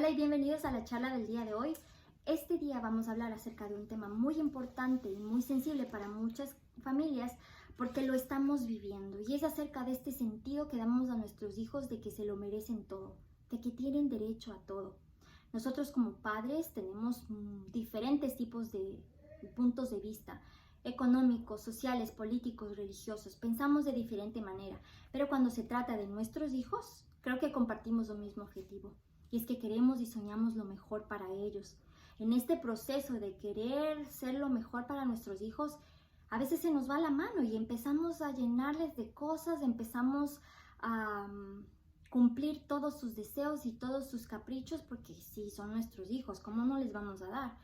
Hola y bienvenidos a la charla del día de hoy. Este día vamos a hablar acerca de un tema muy importante y muy sensible para muchas familias porque lo estamos viviendo, y es acerca de este sentido que damos a nuestros hijos de que se lo merecen todo, de que tienen derecho a todo. Nosotros como padres tenemos diferentes tipos de puntos de vista, económicos, sociales, políticos, religiosos. Pensamos de diferente manera, pero cuando se trata de nuestros hijos, creo que compartimos un mismo objetivo, y es que queremos y soñamos lo mejor para ellos. En este proceso de querer ser lo mejor para nuestros hijos, a veces se nos va la mano y empezamos a llenarles de cosas, empezamos a cumplir todos sus deseos y todos sus caprichos, porque sí, son nuestros hijos, ¿cómo no les vamos a dar?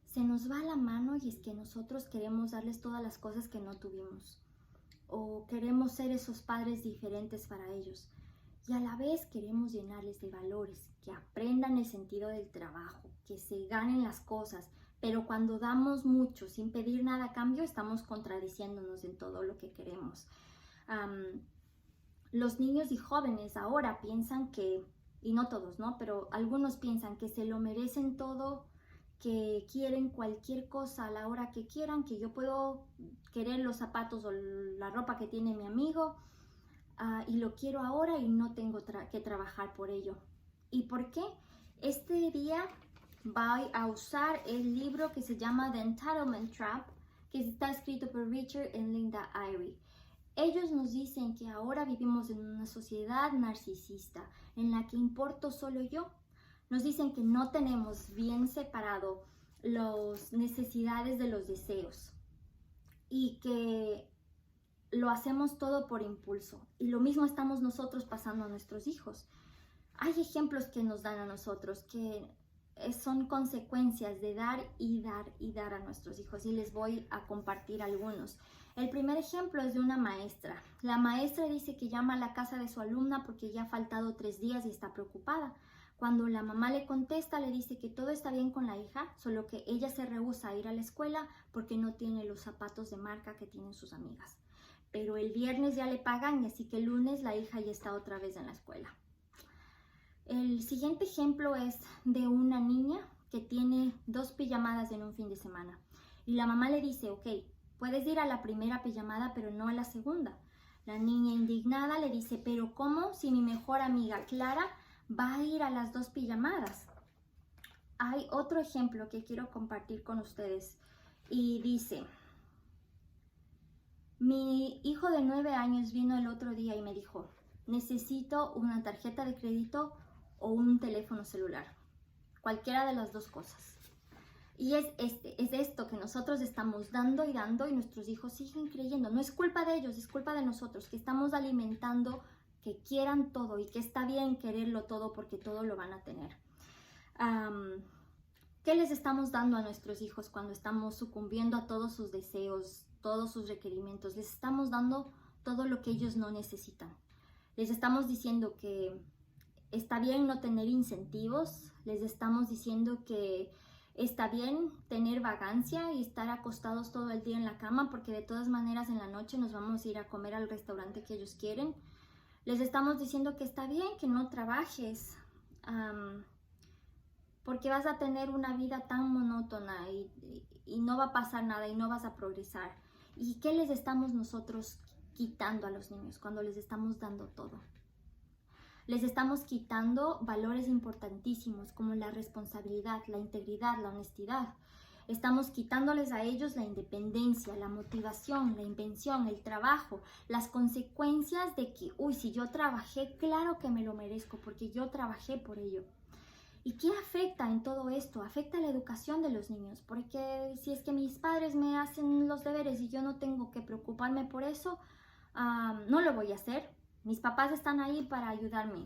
Se nos va la mano y es que nosotros queremos darles todas las cosas que no tuvimos, o queremos ser esos padres diferentes para ellos. Y a la vez queremos llenarles de valores, que aprendan el sentido del trabajo, que se ganen las cosas. Pero cuando damos mucho sin pedir nada a cambio, estamos contradiciéndonos en todo lo que queremos. Los niños y jóvenes ahora piensan que, y no todos, ¿no? Pero algunos piensan que se lo merecen todo, que quieren cualquier cosa a la hora que quieran, que yo puedo querer los zapatos o la ropa que tiene mi amigo, y lo quiero ahora y no tengo que trabajar por ello. ¿Y por qué? Este día voy a usar el libro que se llama The Entitlement Trap, que está escrito por Richard y Linda Eyre. Ellos nos dicen que ahora vivimos en una sociedad narcisista en la que importo solo yo. Nos dicen que no tenemos bien separado las necesidades de los deseos y que lo hacemos todo por impulso, y lo mismo estamos nosotros pasando a nuestros hijos. Hay ejemplos que nos dan a nosotros que son consecuencias de dar y dar y dar a nuestros hijos, y les voy a compartir algunos. El primer ejemplo es de una maestra. La maestra dice que llama a la casa de su alumna porque ya ha faltado 3 días y está preocupada. Cuando la mamá le contesta, le dice que todo está bien con la hija, solo que ella se rehúsa a ir a la escuela porque no tiene los zapatos de marca que tienen sus amigas. Pero el viernes ya le pagan, así que el lunes la hija ya está otra vez en la escuela. El siguiente ejemplo es de una niña que tiene 2 pijamadas en un fin de semana. Y la mamá le dice, ok, puedes ir a la primera pijamada, pero no a la segunda. La niña indignada le dice, pero ¿cómo si mi mejor amiga Clara va a ir a las 2 pijamadas? Hay otro ejemplo que quiero compartir con ustedes y dice: mi hijo de 9 años vino el otro día y me dijo, necesito una tarjeta de crédito o un teléfono celular, cualquiera de las dos cosas. Y es esto que nosotros estamos dando y dando, y nuestros hijos siguen creyendo. No es culpa de ellos, es culpa de nosotros, que estamos alimentando que quieran todo, y que está bien quererlo todo porque todo lo van a tener. ¿Qué les estamos dando a nuestros hijos cuando estamos sucumbiendo a todos sus deseos, todos sus requerimientos? Les estamos dando todo lo que ellos no necesitan. Les estamos diciendo que está bien no tener incentivos. Les estamos diciendo que está bien tener vagancia y estar acostados todo el día en la cama, porque de todas maneras en la noche nos vamos a ir a comer al restaurante que ellos quieren. Les estamos diciendo que está bien que no trabajes, porque vas a tener una vida tan monótona y no va a pasar nada y no vas a progresar. ¿Y qué les estamos nosotros quitando a los niños cuando les estamos dando todo? Les estamos quitando valores importantísimos como la responsabilidad, la integridad, la honestidad. Estamos quitándoles a ellos la independencia, la motivación, la invención, el trabajo, las consecuencias de que, si yo trabajé, claro que me lo merezco porque yo trabajé por ello. ¿Y qué afecta en todo esto? Afecta la educación de los niños, porque si es que mis padres me hacen los deberes y yo no tengo que preocuparme por eso, no lo voy a hacer. Mis papás están ahí para ayudarme.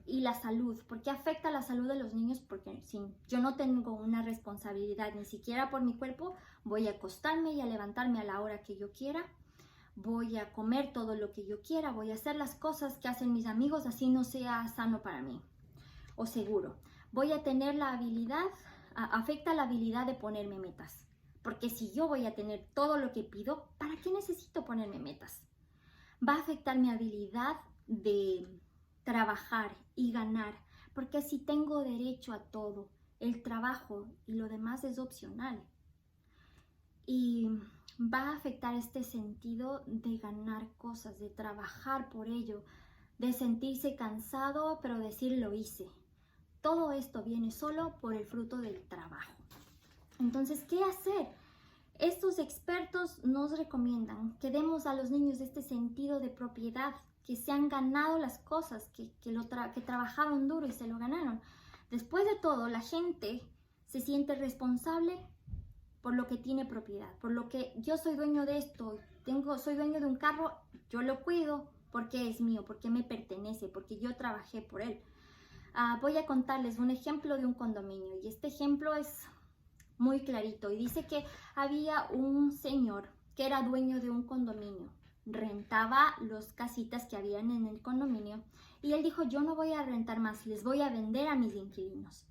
Y la salud, ¿por qué afecta la salud de los niños? Porque si yo no tengo una responsabilidad ni siquiera por mi cuerpo, voy a acostarme y a levantarme a la hora que yo quiera, voy a comer todo lo que yo quiera, voy a hacer las cosas que hacen mis amigos, así no sea sano para mí o seguro. Voy a tener la habilidad, afecta la habilidad de ponerme metas, porque si yo voy a tener todo lo que pido, ¿para qué necesito ponerme metas? Va a afectar mi habilidad de trabajar y ganar porque si tengo derecho a todo, el trabajo y lo demás es opcional. Y va a afectar este sentido de ganar cosas, de trabajar por ello, de sentirse cansado, pero decir lo hice. Todo esto viene solo por el fruto del trabajo. Entonces, ¿qué hacer? Estos expertos nos recomiendan que demos a los niños este sentido de propiedad, que se han ganado las cosas, que trabajaron duro y se lo ganaron. Después de todo, la gente se siente responsable por lo que tiene propiedad, por lo que yo soy dueño de esto, soy dueño de un carro, yo lo cuido porque es mío, porque me pertenece, porque yo trabajé por él. Voy a contarles un ejemplo de un condominio y este ejemplo es muy clarito y dice que había un señor que era dueño de un condominio, rentaba las casitas que habían en el condominio y él dijo, yo no voy a rentar más, les voy a vender a mis inquilinos.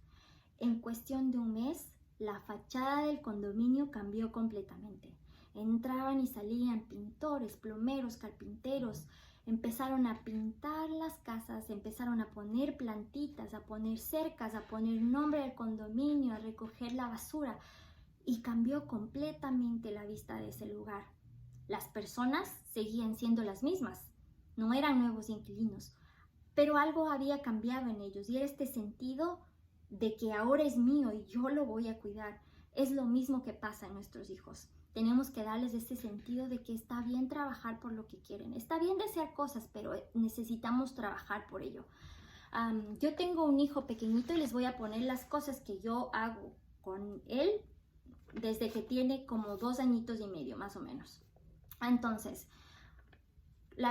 En cuestión de un mes, la fachada del condominio cambió completamente. Entraban y salían pintores, plomeros, carpinteros, empezaron a pintar las casas, empezaron a poner plantitas, a poner cercas, a poner nombre del condominio, a recoger la basura y cambió completamente la vista de ese lugar. Las personas seguían siendo las mismas, no eran nuevos inquilinos, pero algo había cambiado en ellos y era este sentido de que ahora es mío y yo lo voy a cuidar. Es lo mismo que pasa en nuestros hijos. Tenemos que darles este sentido de que está bien trabajar por lo que quieren. Está bien desear cosas, pero necesitamos trabajar por ello. Yo tengo un hijo pequeñito y les voy a poner las cosas que yo hago con él desde que tiene como 2 añitos y medio, más o menos. Entonces,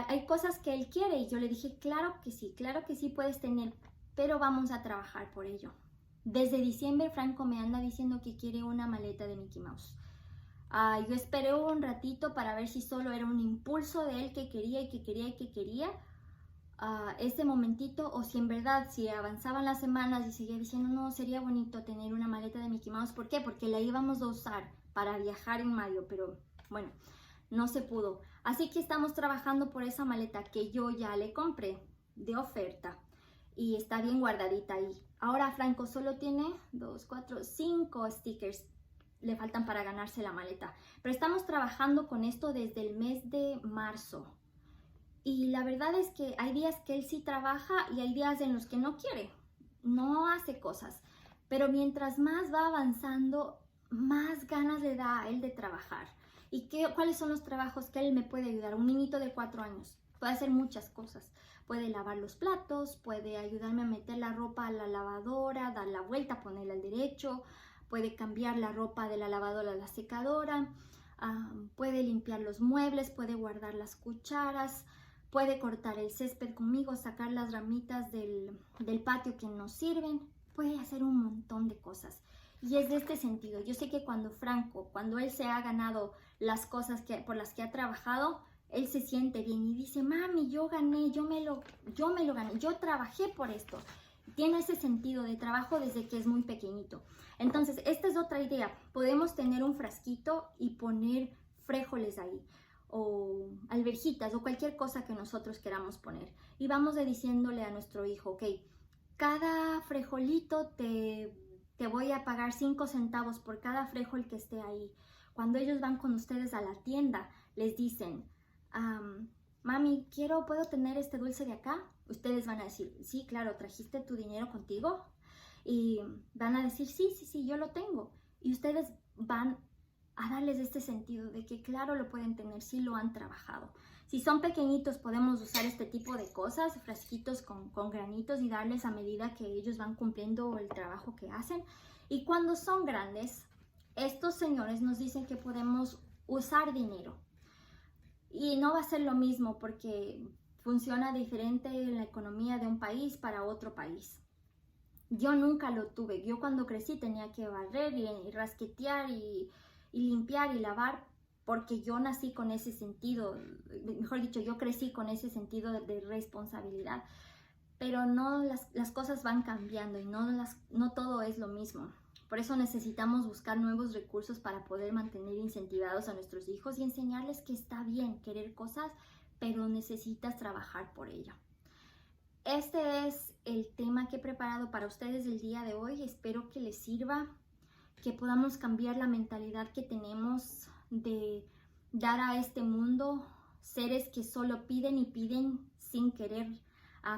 hay cosas que él quiere y yo le dije, claro que sí puedes tener, pero vamos a trabajar por ello. Desde diciembre, Franco me anda diciendo que quiere una maleta de Mickey Mouse. Yo esperé un ratito para ver si solo era un impulso de él que quería este momentito, o si en verdad, si avanzaban las semanas y seguía diciendo, no, sería bonito tener una maleta de Mickey Mouse. ¿Por qué? Porque la íbamos a usar para viajar en mayo, pero bueno, no se pudo. Así que estamos trabajando por esa maleta que yo ya le compré de oferta y está bien guardadita ahí. Ahora Franco solo tiene 2, 4, 5 stickers. Le faltan para ganarse la maleta. Pero estamos trabajando con esto desde el mes de marzo. Y la verdad es que hay días que él sí trabaja y hay días en los que no quiere. No hace cosas. Pero mientras más va avanzando, más ganas le da a él de trabajar. ¿Y cuáles son los trabajos que él me puede ayudar? Un niñito de 4 años puede hacer muchas cosas. Puede lavar los platos, puede ayudarme a meter la ropa a la lavadora, dar la vuelta, ponerla al derecho, puede cambiar la ropa de la lavadora a la secadora, puede limpiar los muebles, puede guardar las cucharas, puede cortar el césped conmigo, sacar las ramitas del patio que nos sirven, puede hacer un montón de cosas. Y es de este sentido. Yo sé que cuando él se ha ganado las cosas por las que ha trabajado, él se siente bien y dice, mami, yo gané, yo me lo gané, yo trabajé por esto. Tiene ese sentido de trabajo desde que es muy pequeñito. Entonces, esta es otra idea. Podemos tener un frasquito y poner frijoles ahí, o alverjitas, o cualquier cosa que nosotros queramos poner. Y vamos diciéndole a nuestro hijo, ok, cada frijolito te voy a pagar 5 centavos por cada frijol que esté ahí. Cuando ellos van con ustedes a la tienda, les dicen, mami, ¿puedo tener este dulce de acá? Ustedes van a decir, sí, claro, ¿trajiste tu dinero contigo? Y van a decir, sí, yo lo tengo. Y ustedes van a darles este sentido de que claro lo pueden tener, sí lo han trabajado. Si son pequeñitos podemos usar este tipo de cosas, frasquitos con granitos y darles a medida que ellos van cumpliendo el trabajo que hacen. Y cuando son grandes, estos señores nos dicen que podemos usar dinero. Y no va a ser lo mismo porque funciona diferente en la economía de un país para otro país. Yo nunca lo tuve. Yo cuando crecí tenía que barrer y rasquetear y limpiar y lavar porque yo nací con ese sentido, mejor dicho, yo crecí con ese sentido de responsabilidad. Pero no, las cosas van cambiando y no todo es lo mismo. Por eso necesitamos buscar nuevos recursos para poder mantener incentivados a nuestros hijos y enseñarles que está bien querer cosas, pero necesitas trabajar por ello. este es el tema que he preparado para ustedes el día de hoy. Espero que les sirva, que podamos cambiar la mentalidad que tenemos de dar a este mundo seres que solo piden y piden sin querer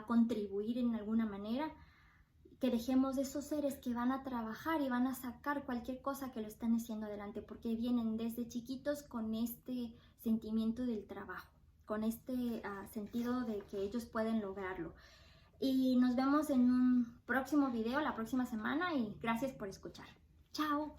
contribuir en alguna manera. Que dejemos de esos seres que van a trabajar y van a sacar cualquier cosa que lo están haciendo adelante, porque vienen desde chiquitos con este sentimiento del trabajo, con este sentido de que ellos pueden lograrlo. Y nos vemos en un próximo video la próxima semana y gracias por escuchar. Chao.